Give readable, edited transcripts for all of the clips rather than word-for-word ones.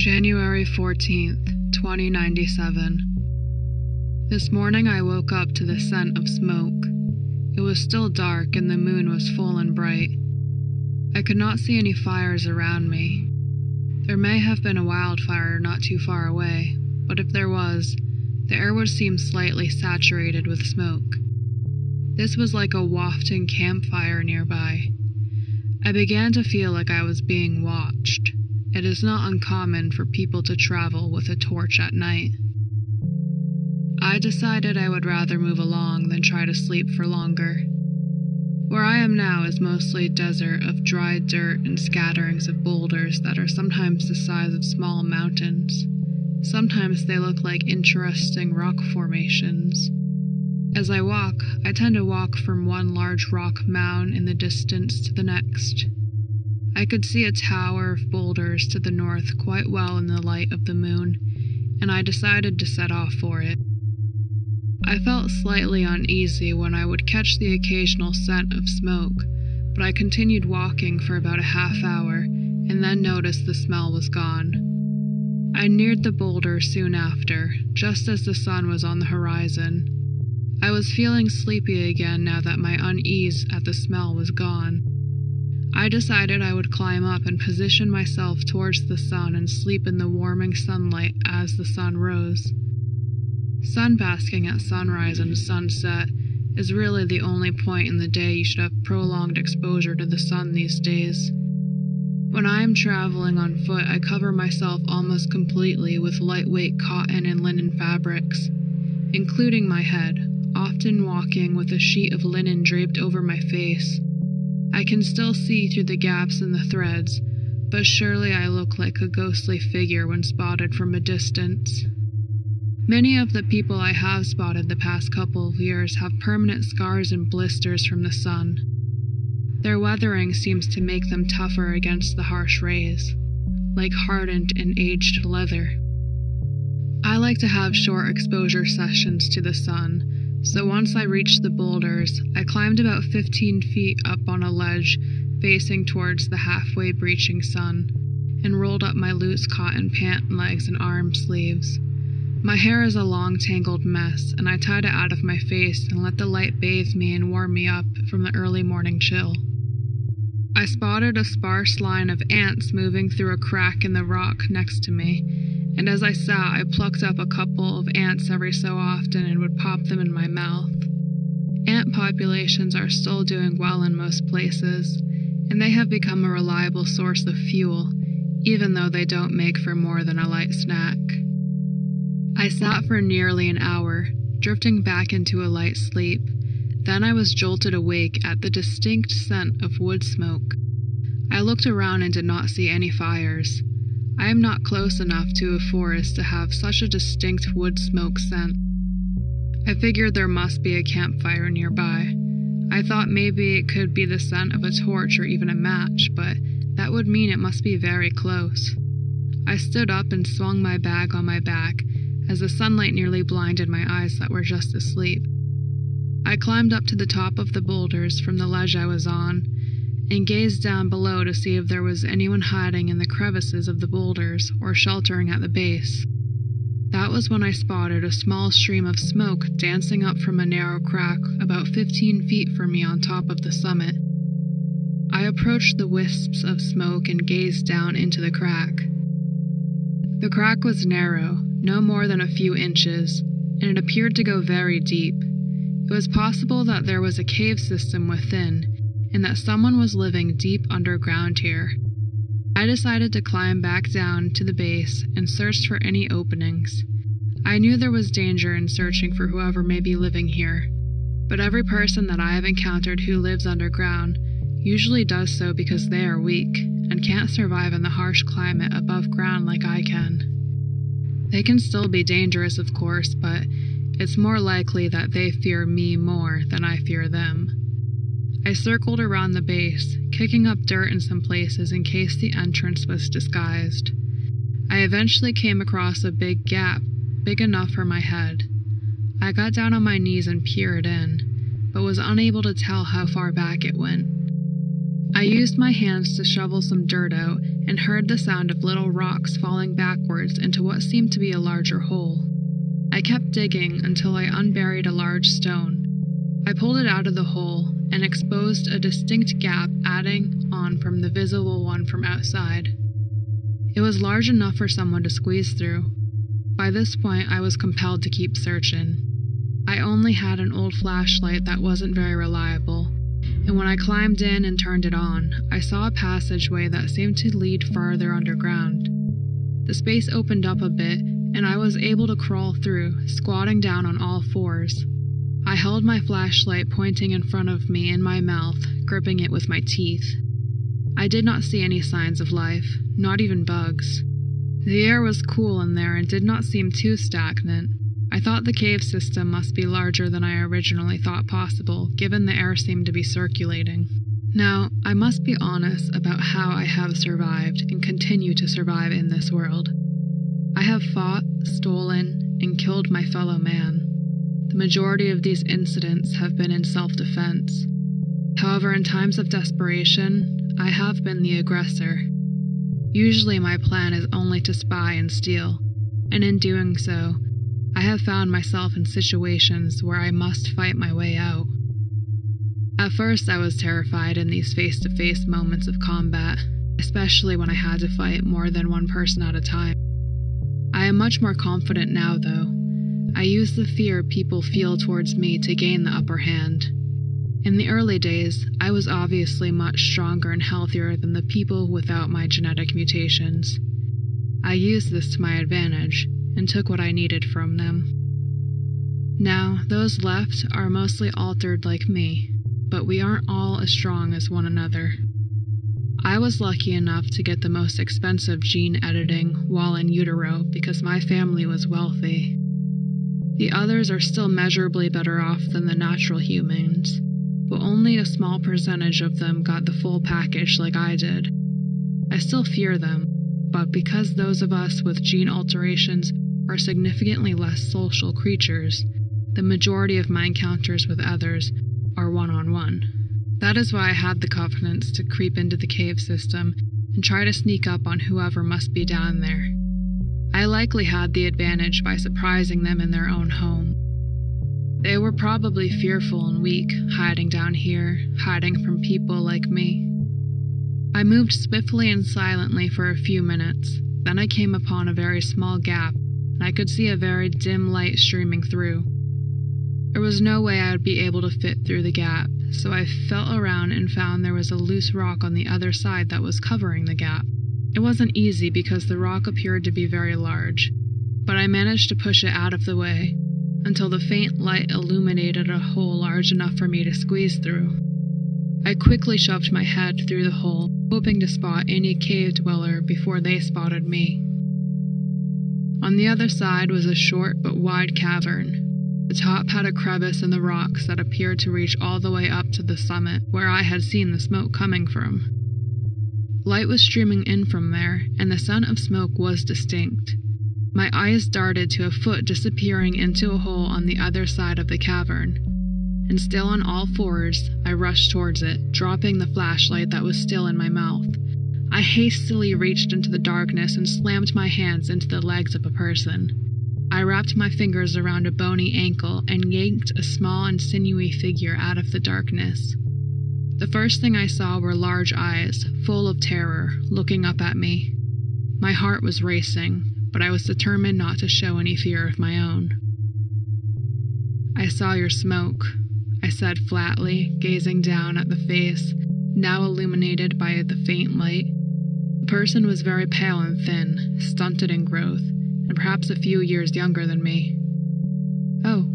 January 14th, 2097. This morning I woke up to the scent of smoke. It was still dark and the moon was full and bright. I could not see any fires around me. There may have been a wildfire not too far away, but if there was, the air would seem slightly saturated with smoke. This was like a wafting campfire nearby. I began to feel like I was being watched. It is not uncommon for people to travel with a torch at night. I decided I would rather move along than try to sleep for longer. Where I am now is mostly desert of dry dirt and scatterings of boulders that are sometimes the size of small mountains. Sometimes they look like interesting rock formations. As I walk, I tend to walk from one large rock mound in the distance to the next. I could see a tower of boulders to the north quite well in the light of the moon, and I decided to set off for it. I felt slightly uneasy when I would catch the occasional scent of smoke, but I continued walking for about a half hour, and then noticed the smell was gone. I neared the boulder soon after, just as the sun was on the horizon. I was feeling sleepy again now that my unease at the smell was gone. I decided I would climb up and position myself towards the sun and sleep in the warming sunlight as the sun rose. Sunbasking at sunrise and sunset is really the only point in the day you should have prolonged exposure to the sun these days. When I am traveling on foot, I cover myself almost completely with lightweight cotton and linen fabrics, including my head, often walking with a sheet of linen draped over my face. I can still see through the gaps in the threads, but surely I look like a ghostly figure when spotted from a distance. Many of the people I have spotted the past couple of years have permanent scars and blisters from the sun. Their weathering seems to make them tougher against the harsh rays, like hardened and aged leather. I like to have short exposure sessions to the sun, so once I reached the boulders, I climbed about 15 feet up on a ledge facing towards the halfway breaching sun, and rolled up my loose cotton pant legs and arm sleeves. My hair is a long tangled mess, and I tied it out of my face and let the light bathe me and warm me up from the early morning chill. I spotted a sparse line of ants moving through a crack in the rock next to me, and as I sat, I plucked up a couple of ants every so often and would pop them in my mouth. Ant populations are still doing well in most places, and they have become a reliable source of fuel, even though they don't make for more than a light snack. I sat for nearly an hour, drifting back into a light sleep. Then I was jolted awake at the distinct scent of wood smoke. I looked around and did not see any fires. I am not close enough to a forest to have such a distinct wood smoke scent. I figured there must be a campfire nearby. I thought maybe it could be the scent of a torch or even a match, but that would mean it must be very close. I stood up and swung my bag on my back, as the sunlight nearly blinded my eyes that were just asleep. I climbed up to the top of the boulders from the ledge I was on, and gazed down below to see if there was anyone hiding in the crevices of the boulders or sheltering at the base. That was when I spotted a small stream of smoke dancing up from a narrow crack about 15 feet from me on top of the summit. I approached the wisps of smoke and gazed down into the crack. The crack was narrow, no more than a few inches, and it appeared to go very deep. It was possible that there was a cave system within, and that someone was living deep underground here. I decided to climb back down to the base and search for any openings. I knew there was danger in searching for whoever may be living here, but every person that I have encountered who lives underground usually does so because they are weak and can't survive in the harsh climate above ground like I can. They can still be dangerous, of course, but it's more likely that they fear me more than I fear them. I circled around the base, kicking up dirt in some places in case the entrance was disguised. I eventually came across a big gap, big enough for my head. I got down on my knees and peered in, but was unable to tell how far back it went. I used my hands to shovel some dirt out and heard the sound of little rocks falling backwards into what seemed to be a larger hole. I kept digging until I unburied a large stone. I pulled it out of the hole and exposed a distinct gap adding on from the visible one from outside. It was large enough for someone to squeeze through. By this point, I was compelled to keep searching. I only had an old flashlight that wasn't very reliable, and when I climbed in and turned it on, I saw a passageway that seemed to lead farther underground. The space opened up a bit, and I was able to crawl through, squatting down on all fours. I held my flashlight pointing in front of me in my mouth, gripping it with my teeth. I did not see any signs of life, not even bugs. The air was cool in there and did not seem too stagnant. I thought the cave system must be larger than I originally thought possible, given the air seemed to be circulating. Now, I must be honest about how I have survived and continue to survive in this world. I have fought, stolen, and killed my fellow man. The majority of these incidents have been in self-defense. However, in times of desperation, I have been the aggressor. Usually my plan is only to spy and steal, and in doing so, I have found myself in situations where I must fight my way out. At first, I was terrified in these face-to-face moments of combat, especially when I had to fight more than one person at a time. I am much more confident now, though. I use the fear people feel towards me to gain the upper hand. In the early days, I was obviously much stronger and healthier than the people without my genetic mutations. I used this to my advantage, and took what I needed from them. Now, those left are mostly altered like me, but we aren't all as strong as one another. I was lucky enough to get the most expensive gene editing while in utero because my family was wealthy. The others are still measurably better off than the natural humans, but only a small percentage of them got the full package like I did. I still fear them, but because those of us with gene alterations are significantly less social creatures, the majority of my encounters with others are one-on-one. That is why I had the confidence to creep into the cave system and try to sneak up on whoever must be down there. I likely had the advantage by surprising them in their own home. They were probably fearful and weak, hiding down here, hiding from people like me. I moved swiftly and silently for a few minutes. Then I came upon a very small gap, and I could see a very dim light streaming through. There was no way I would be able to fit through the gap, so I felt around and found there was a loose rock on the other side that was covering the gap. It wasn't easy because the rock appeared to be very large, but I managed to push it out of the way, until the faint light illuminated a hole large enough for me to squeeze through. I quickly shoved my head through the hole, hoping to spot any cave dweller before they spotted me. On the other side was a short but wide cavern. The top had a crevice in the rocks that appeared to reach all the way up to the summit, where I had seen the smoke coming from. Light was streaming in from there, and the scent of smoke was distinct. My eyes darted to a foot disappearing into a hole on the other side of the cavern, and still on all fours, I rushed towards it, dropping the flashlight that was still in my mouth. I hastily reached into the darkness and slammed my hands into the legs of a person. I wrapped my fingers around a bony ankle and yanked a small and sinewy figure out of the darkness. The first thing I saw were large eyes, full of terror, looking up at me. My heart was racing, but I was determined not to show any fear of my own. "I saw your smoke," I said flatly, gazing down at the face, now illuminated by the faint light. The person was very pale and thin, stunted in growth, and perhaps a few years younger than me. "Oh,"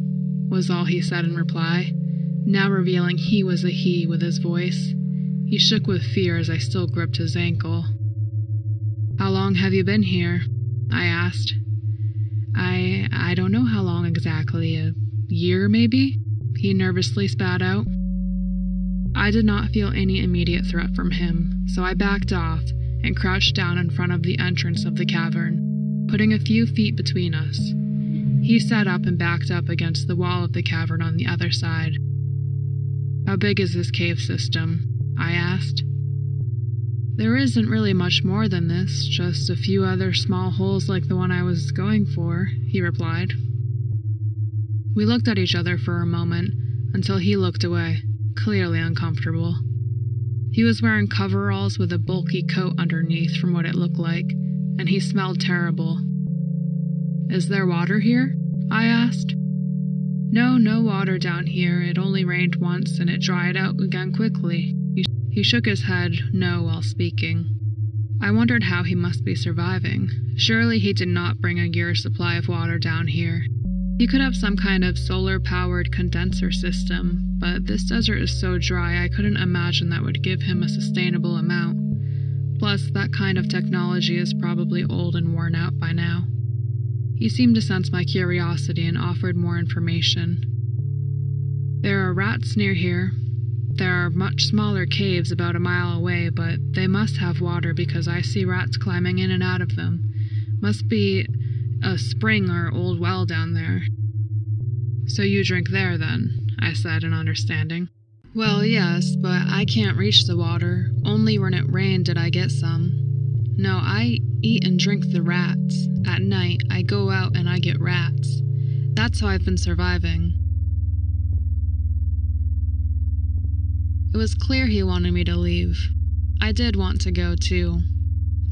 was all he said in reply, now revealing he was a he with his voice. He shook with fear as I still gripped his ankle. "How long have you been here?" I asked. I don't know how long exactly, a year maybe?" he nervously spat out. I did not feel any immediate threat from him, so I backed off and crouched down in front of the entrance of the cavern, putting a few feet between us. He sat up and backed up against the wall of the cavern on the other side. "How big is this cave system?" I asked. There isn't really much more than this, just a few other small holes like the one I was going for, he replied. We looked at each other for a moment, until he looked away, clearly uncomfortable. He was wearing coveralls with a bulky coat underneath from what it looked like, and he smelled terrible. Is there water here? I asked. No water down here. It only rained once and it dried out again quickly. He shook his head no while speaking. I wondered how he must be surviving. Surely he did not bring a year's supply of water down here. He could have some kind of solar-powered condenser system, but this desert is so dry I couldn't imagine that would give him a sustainable amount. Plus, that kind of technology is probably old and worn out by now. He seemed to sense my curiosity and offered more information. There are rats near here. There are much smaller caves about a mile away, but they must have water because I see rats climbing in and out of them. Must be a spring or old well down there. So you drink there then, I said in understanding. Well, yes, but I can't reach the water. Only when it rained did I get some. No, I eat and drink the rats. At night, I go out and I get rats. That's how I've been surviving. It was clear he wanted me to leave. I did want to go too.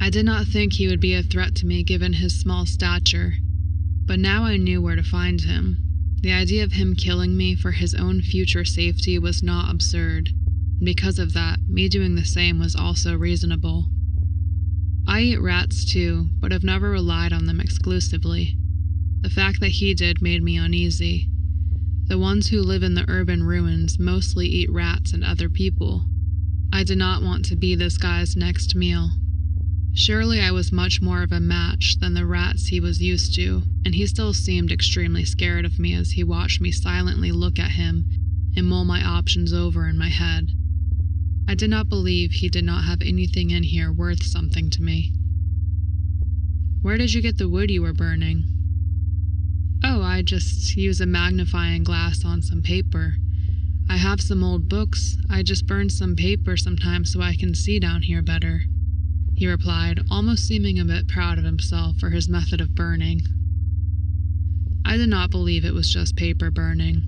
I did not think he would be a threat to me given his small stature, but now I knew where to find him. The idea of him killing me for his own future safety was not absurd, and because of that, me doing the same was also reasonable. I eat rats too, but have never relied on them exclusively. The fact that he did made me uneasy. The ones who live in the urban ruins mostly eat rats and other people. I did not want to be this guy's next meal. Surely I was much more of a match than the rats he was used to, and he still seemed extremely scared of me as he watched me silently look at him and mull my options over in my head. I did not believe he did not have anything in here worth something to me. Where did you get the wood you were burning? Oh, I just use a magnifying glass on some paper. I have some old books. I just burn some paper sometimes so I can see down here better, he replied, almost seeming a bit proud of himself for his method of burning. I did not believe it was just paper burning.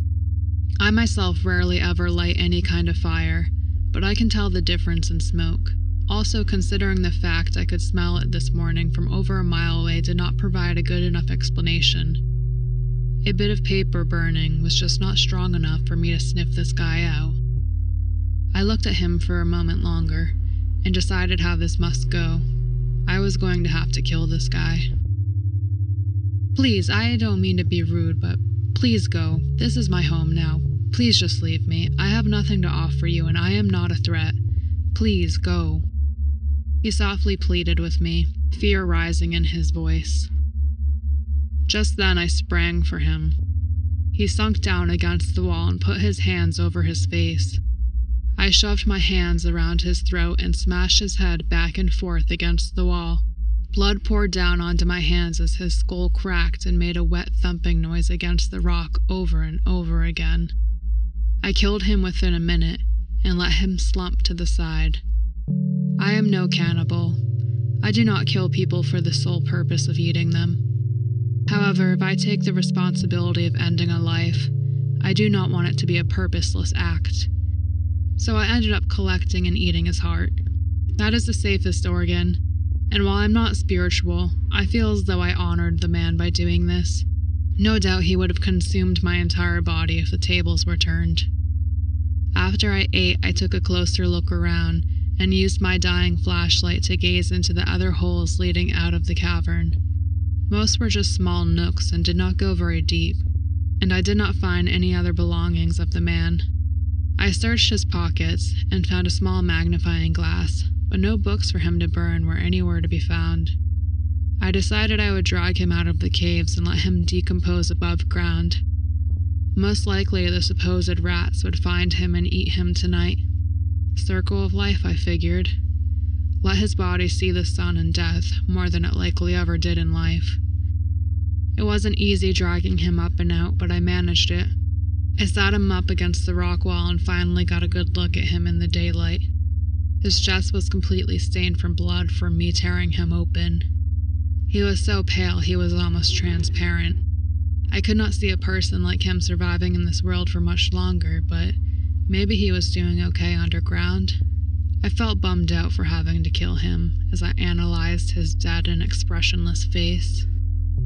I myself rarely ever light any kind of fire, but I can tell the difference in smoke. Also, considering the fact I could smell it this morning from over a mile away did not provide a good enough explanation. A bit of paper burning was just not strong enough for me to sniff this guy out. I looked at him for a moment longer, and decided how this must go. I was going to have to kill this guy. Please, I don't mean to be rude, but please go. This is my home now. Please just leave me. I have nothing to offer you, and I am not a threat. Please go. He softly pleaded with me, fear rising in his voice. Just then I sprang for him. He sunk down against the wall and put his hands over his face. I shoved my hands around his throat and smashed his head back and forth against the wall. Blood poured down onto my hands as his skull cracked and made a wet thumping noise against the rock over and over again. I killed him within a minute and let him slump to the side. I am no cannibal. I do not kill people for the sole purpose of eating them. However, if I take the responsibility of ending a life, I do not want it to be a purposeless act. So I ended up collecting and eating his heart. That is the safest organ, and while I'm not spiritual, I feel as though I honored the man by doing this. No doubt he would have consumed my entire body if the tables were turned. After I ate, I took a closer look around and used my dying flashlight to gaze into the other holes leading out of the cavern. Most were just small nooks and did not go very deep, and I did not find any other belongings of the man. I searched his pockets and found a small magnifying glass, but no books for him to burn were anywhere to be found. I decided I would drag him out of the caves and let him decompose above ground. Most likely the supposed rats would find him and eat him tonight. Circle of life, I figured. Let his body see the sun and death more than it likely ever did in life. It wasn't easy dragging him up and out, but I managed it. I sat him up against the rock wall and finally got a good look at him in the daylight. His chest was completely stained from blood from me tearing him open. He was so pale he was almost transparent. I could not see a person like him surviving in this world for much longer, but maybe he was doing okay underground. I felt bummed out for having to kill him as I analyzed his dead and expressionless face.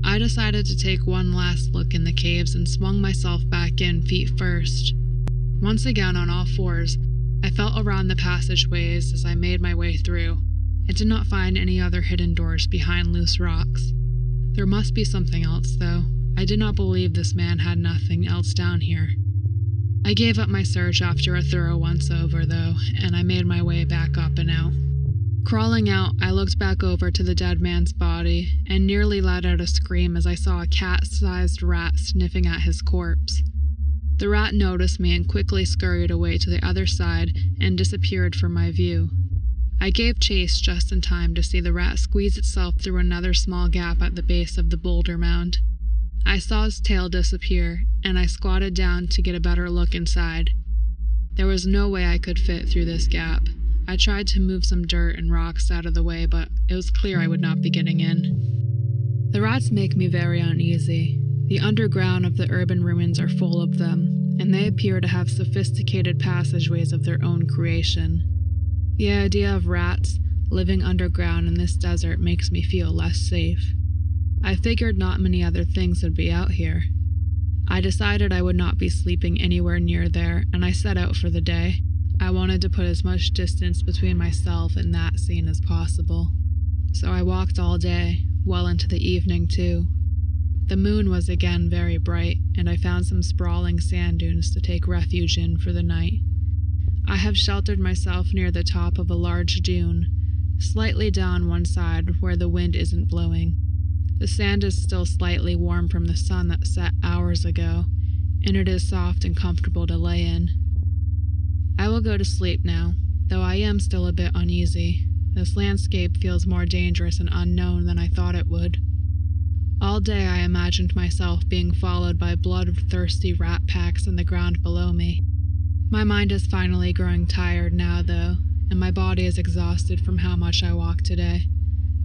I decided to take one last look in the caves and swung myself back in feet first. Once again on all fours, I felt around the passageways as I made my way through. I did not find any other hidden doors behind loose rocks. There must be something else, though. I did not believe this man had nothing else down here. I gave up my search after a thorough once-over, though, and I made my way back up and out. Crawling out, I looked back over to the dead man's body and nearly let out a scream as I saw a cat-sized rat sniffing at his corpse. The rat noticed me and quickly scurried away to the other side and disappeared from my view. I gave chase just in time to see the rat squeeze itself through another small gap at the base of the boulder mound. I saw his tail disappear, and I squatted down to get a better look inside. There was no way I could fit through this gap. I tried to move some dirt and rocks out of the way, but it was clear I would not be getting in. The rats make me very uneasy. The underground of the urban ruins are full of them, and they appear to have sophisticated passageways of their own creation. The idea of rats living underground in this desert makes me feel less safe. I figured not many other things would be out here. I decided I would not be sleeping anywhere near there, and I set out for the day. I wanted to put as much distance between myself and that scene as possible. So I walked all day, well into the evening too. The moon was again very bright, and I found some sprawling sand dunes to take refuge in for the night. I have sheltered myself near the top of a large dune, slightly down one side where the wind isn't blowing. The sand is still slightly warm from the sun that set hours ago, and it is soft and comfortable to lay in. I will go to sleep now, though I am still a bit uneasy. This landscape feels more dangerous and unknown than I thought it would. All day I imagined myself being followed by bloodthirsty rat packs in the ground below me. My mind is finally growing tired now, though, and my body is exhausted from how much I walked today,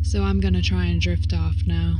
so I'm gonna try and drift off now.